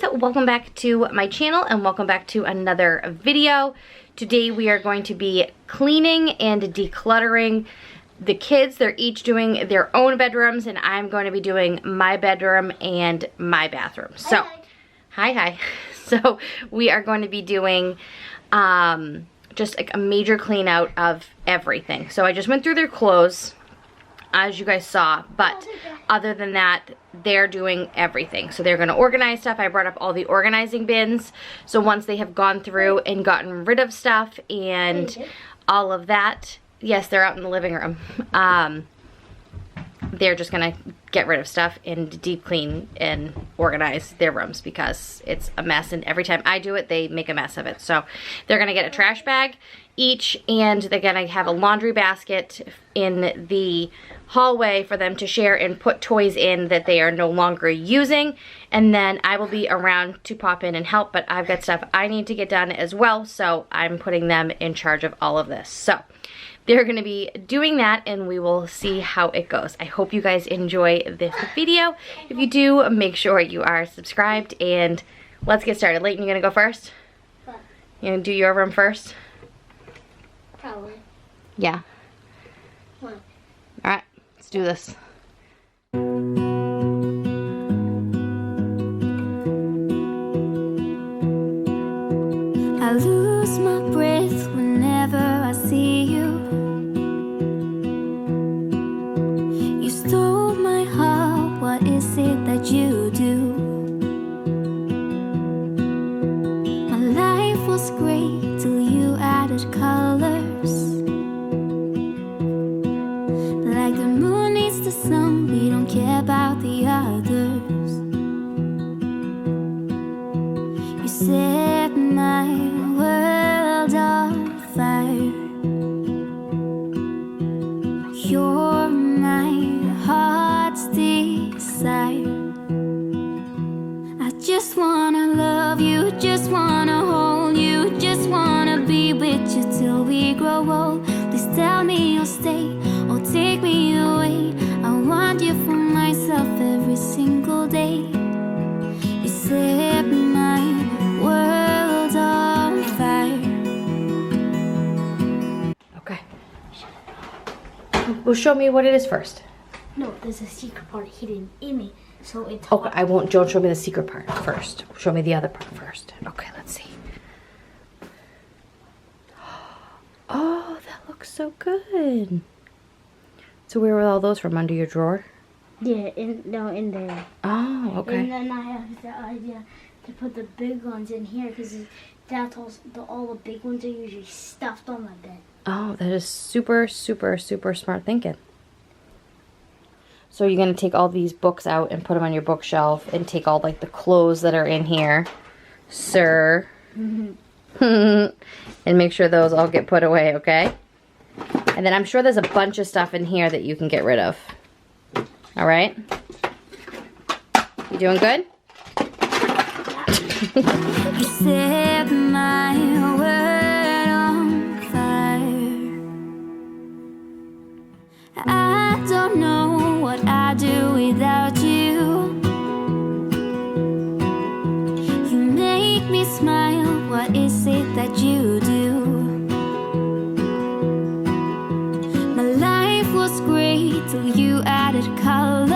guys, welcome back to my channel and welcome back to another video. Today we are going to be cleaning and decluttering the kids. They're each doing their own bedrooms and I'm going to be doing my bedroom and my bathroom. So, hi. So we are going to be doing just like a major clean out of everything. So I just went through their clothes, as you guys saw, but other than that, they're doing everything. So they're gonna organize stuff. I brought up all the organizing bins. So once they have gone through and gotten rid of stuff and all of that, yes, they're out in the living room. They're just gonna get rid of stuff and deep clean and organize their rooms because it's a mess, and every time I do it, they make a mess of it. So they're gonna get a trash bag each, and they're gonna have a laundry basket in the hallway for them to share and put toys in that they are no longer using. And then I will be around to pop in and help, but I've got stuff I need to get done as well, so I'm putting them in charge of all of this. So they're gonna be doing that and we will see how it goes. I hope you guys enjoy this video. If you do, make sure you are subscribed, and let's get started. Layton, you gonna go first? What? You gonna do your room first? Probably. Yeah. What? All right, let's do this. I lose my breath whenever I see you. You stole my heart, what is it that you do? My life was great till you added colors. Like the moon needs the sun, we don't care about the others. You set my world on fire. You're my heart's desire. I just wanna love you, just wanna hold you, just wanna be with you till we grow old. Please tell me you'll stay or take me away. I want you for myself every single day. You set my world on fire. Okay. Well, show me what it is first. No, there's a secret part hidden in me, so it's Okay, I won't. Don't show me the secret part first. Show me the other part first. Okay, let's see. Oh, that looks so good. So where were all those from? Under your drawer? Yeah, in there. Oh, okay. And then I have the idea to put the big ones in here because that's all the big ones are usually stuffed on my bed. Oh, that is super, super, super smart thinking. So you're going to take all these books out and put them on your bookshelf and take all like the clothes that are in here, sir. And make sure those all get put away, okay? And then I'm sure there's a bunch of stuff in here that you can get rid of. All right? You doing good? You set my world on fire. I don't know what I'd do without you. You make me smile, what is it that you do? My life was great till you added colors.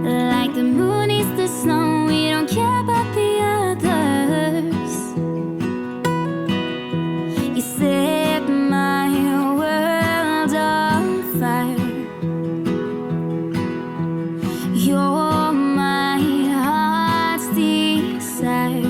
Like the moon is the sun, we don't care about the others. You set my world on fire. You're my heart's desire.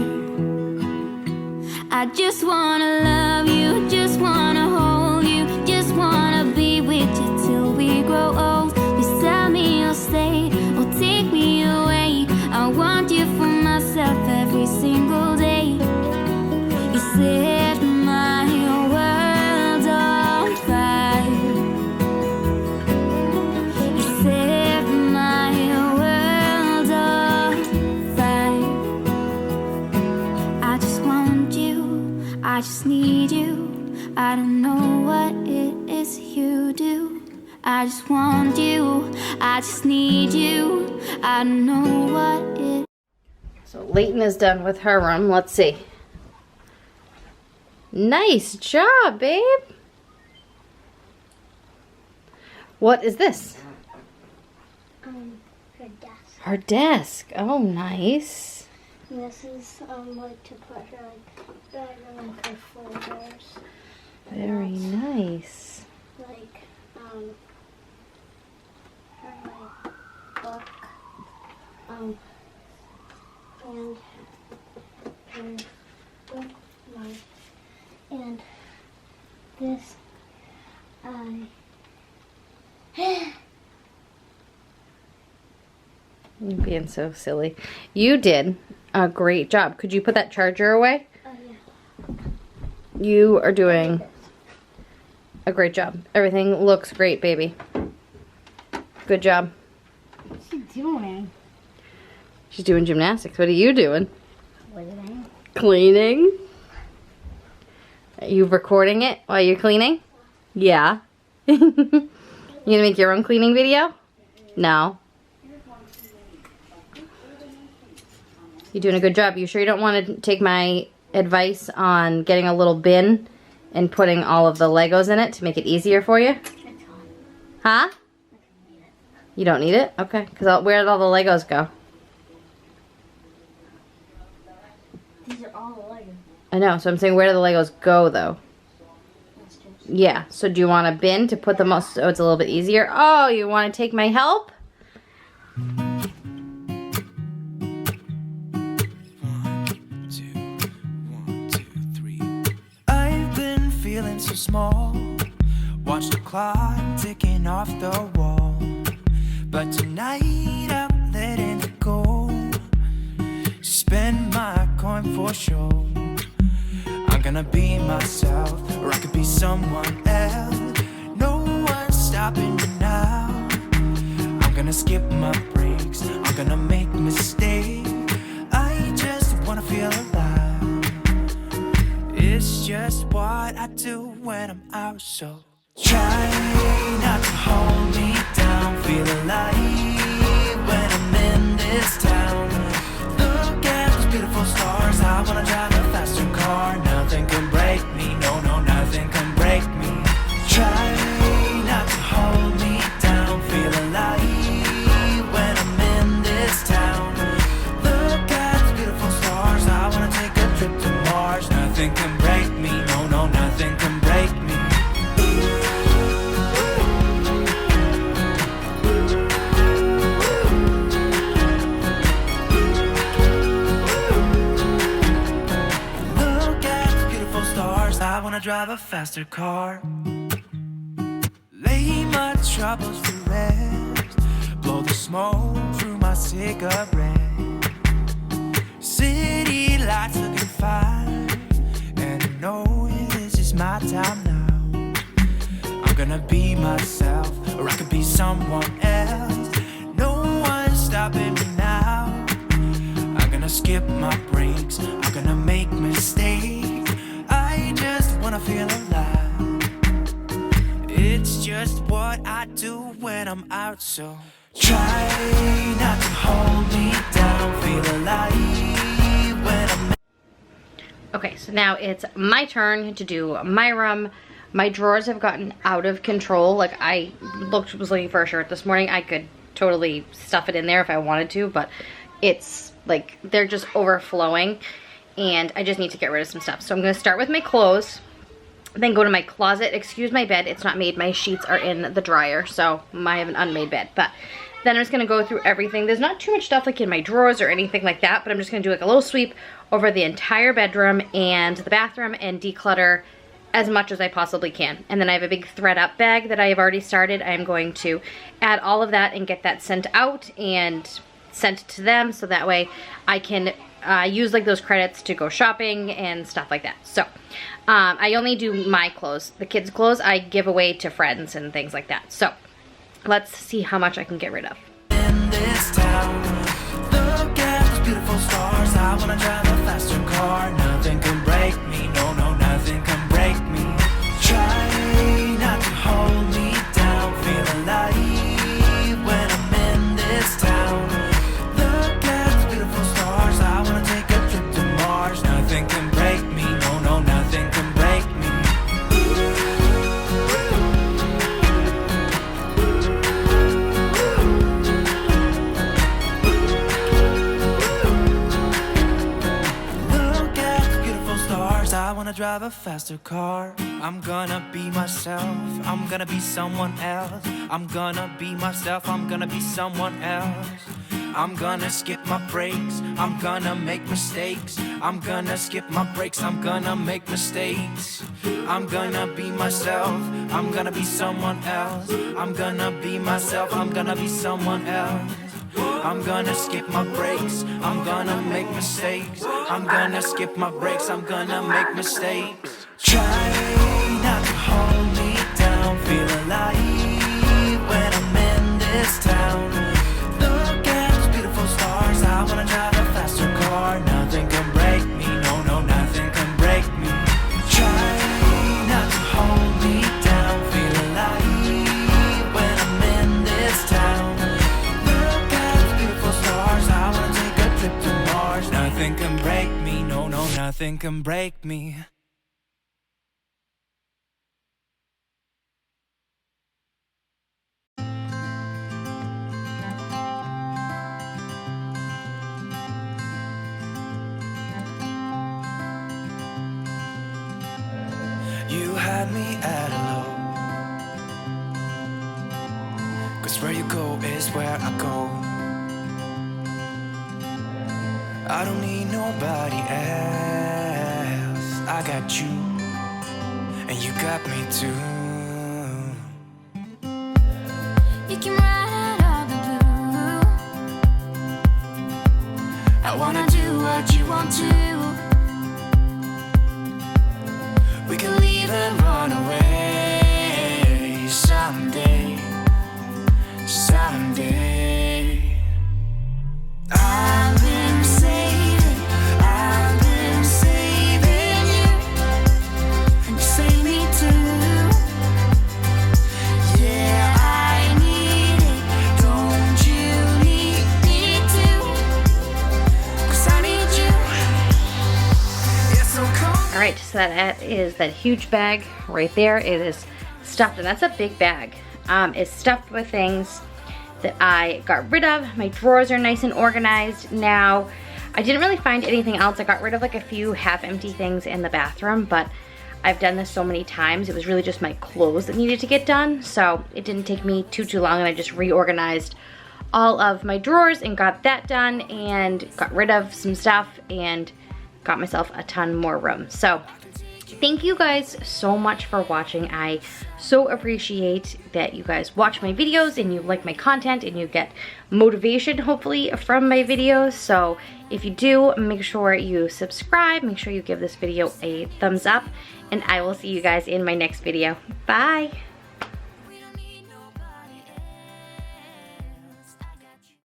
I just wanna love you, just wanna hold you, just wanna be with you till we grow old. Please tell me you'll stay or take me away. I want you for myself every single day. You set my world on fire. You set my world on fire. I just want you, I just need you. I don't know what it is you do. I just want you, I just need you. I don't know what it. So Leighton is done with her room. Let's see. Nice job, babe. What is this? Her desk. Her desk. Oh, nice. And this is like to put her like bag and like her folders. Very nice. Like her like book. And her book like and this You're being so silly. You did a great job. Could you put that charger away? yeah. You are doing a great job. Everything looks great, baby. Good job. What's she doing? She's doing gymnastics. What are you doing? Cleaning. Cleaning. Are you recording it while you're cleaning? Yeah. You gonna make your own cleaning video? No. You're doing a good job. You sure you don't want to take my advice on getting a little bin and putting all of the Legos in it to make it easier for you? Huh? You don't need it? Okay. Because where did all the Legos go? These are all the Legos. I know. So I'm saying, where do the Legos go, though? Yeah. So do you want a bin to put them all so it's a little bit easier? Oh, you want to take my help? So small, watch the clock ticking off the wall. But tonight I'm letting it go. Spend my coin for sure. I'm gonna be myself, or I could be someone else. No one's stopping me now. I'm gonna skip my breaks, I'm gonna make mistakes. I just wanna feel alive. It's just what I do when I'm out, so try not to hold me down. Feel alive when I'm in this town. Look at those beautiful stars. I wanna drive a faster car. Nothing can break me, no, no, nothing can break me. Try not to hold me down. Feel alive when I'm in this town. Look at those beautiful stars. I wanna take a trip to Mars. Nothing can break me, no, no, nothing can break me. Look at the beautiful stars. I wanna drive a faster car. Lay my troubles to rest. Blow the smoke through my cigarette. City lights looking fine. No, this is my time now. I'm gonna be myself, or I could be someone else. No one's stopping me now. I'm gonna skip my breaks, I'm gonna make mistakes. I just wanna feel alive. It's just what I do when I'm out, so try not to hold me down. Feel alive when I'm. Okay, so now it's my turn to do my room. My drawers have gotten out of control. Like, I was looking for a shirt this morning. I could totally stuff it in there if I wanted to, but it's like they're just overflowing and I just need to get rid of some stuff. So I'm gonna start with my clothes, then go to my closet. Excuse my bed, it's not made. My sheets are in the dryer, so I have an unmade bed. But then I'm just gonna go through everything. There's not too much stuff like in my drawers or anything like that, but I'm just gonna do like a little sweep over the entire bedroom and the bathroom and declutter as much as I possibly can. And then I have a big thread up bag that I have already started. I'm going to add all of that and get that sent out and sent to them, so that way I can use like those credits to go shopping and stuff like that. So I only do my clothes. The kids' clothes I give away to friends and things like that. So let's see how much I can get rid of. In this town, look at those beautiful stars. I wanna drive a faster car. Nothing can break me, no, no, nothing can break me. Try not to hold me down. Feel drive a faster car. I'm gonna be myself, I'm gonna be someone else. I'm gonna be myself, I'm gonna be someone else. I'm gonna skip my breaks, I'm gonna make mistakes. I'm gonna skip my breaks, I'm gonna make mistakes. I'm gonna be myself, I'm gonna be someone else. I'm gonna be myself, I'm gonna be someone else. I'm gonna skip my breaks, I'm gonna make mistakes. I'm gonna skip my breaks, I'm gonna make mistakes. Try not to hold me down, feel alive when I'm in this town. Look at those beautiful stars, I wanna drive a faster car. Nothing can break me, no, no, nothing can break me. Try not to hold me down, feel alive when I'm in this town. Look at those beautiful stars, I wanna take a trip to Mars. Nothing can break me, no, no, nothing can break me. You had me at a low, 'cause where you go is where I go. I don't need nobody else. I got you, and you got me too. You can ride all the blue. I wanna do what you want to. We can leave and run away someday, someday. I've been saving you. You save me too. Yeah, I need it. Don't you need me too? 'Cause I need you. It's so cold. All right, so that is that huge bag right there. It is stuffed, and that's a big bag. It's stuffed with things that I got rid of. My drawers are nice and organized now. I didn't really find anything else. I got rid of like a few half-empty things in the bathroom, but I've done this so many times. It was really just my clothes that needed to get done, so it didn't take me too long, and I just reorganized all of my drawers and got that done and got rid of some stuff and got myself a ton more room. So thank you guys so much for watching. I so appreciate that you guys watch my videos and you like my content and you get motivation hopefully from my videos. So if you do, make sure you subscribe, make sure you give this video a thumbs up, and I will see you guys in my next video. Bye.